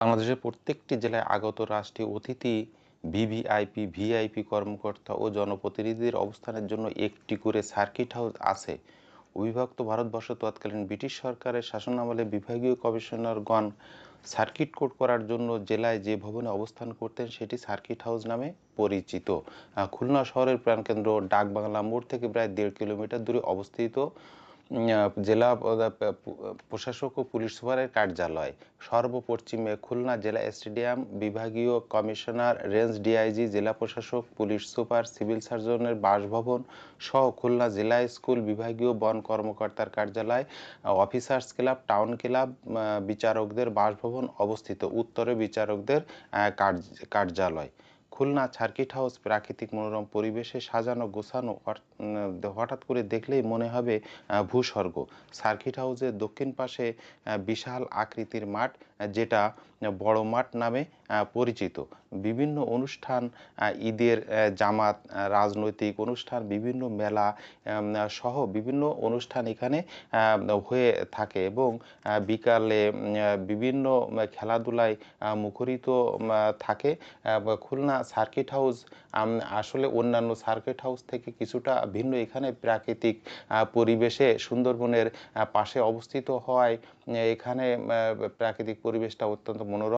বাংলাদেশের প্রত্যেকটি জেলায় আগত রাষ্ট্রীয় অতিথি, ভিভিআইপি, ভিআইপি কর্মকর্তা ও জনপ্রতিনিধিদের অবস্থানের জন্য একটি করে সার্কিট হাউস আছে। অবিভক্ত ভারতবর্ষ তৎকালীন ব্রিটিশ সরকারের শাসনামলে বিভাগীয় কমিশনারগণ সার্কিট কোর্ট করার জন্য জেলায় যে ভবনে অবস্থান করতেন সেটি সার্কিট হাউস নামে পরিচিত। খুলনা শহরের প্রাণকেন্দ্র ডাকবাংলা মোড় থেকে প্রায় 1.5 কিলোমিটার দূরে অবস্থিত জেলা প্রশাসক ও পুলিশ সুপারের কার্যালয়। সর্বপশ্চিমে খুলনা জেলা স্টেডিয়াম, বিভাগীয় কমিশনার, রেঞ্জ ডিআইজি, জেলা প্রশাসক, পুলিশ সুপার, সিভিল সার্জনের বাসভবন সহ খুলনা জেলা স্কুল, বিভাগীয় বন কর্মকর্তার কার্যালয়, অফিসার্স ক্লাব, টাউন ক্লাব, বিচারকদের বাসভবন অবস্থিত। উত্তরে বিচারকদের কার্যালয়। খুলনা সার্কিট হাউস প্রাকৃতিক মনোরম পরিবেশে সাজানো গোছানো, হঠাৎ করে দেখলেই মনে হবে ভূস্বর্গ। সার্কিট হাউসের দক্ষিণ পাশে বিশাল আকৃতির মাঠ, যেটা বড় মাঠ নামে পরিচিত। বিভিন্ন অনুষ্ঠান, ঈদের জামাত, রাজনৈতিক অনুষ্ঠান, বিভিন্ন মেলা সহ বিভিন্ন অনুষ্ঠান এখানে হয়ে থাকে এবং বিকালে বিভিন্ন খেলাধুলায় মুখরিত থাকে। খুলনা সার্কিট হাউস আসলে অন্যান্য সার্কিট হাউস থেকে কিছুটা ভিন্ন। এখানে প্রাকৃতিক পরিবেশে সুন্দরবনের পাশে অবস্থিত হওয়ায় এখানে প্রাকৃতিক পরিবেশটা অত্যন্ত মনোরম।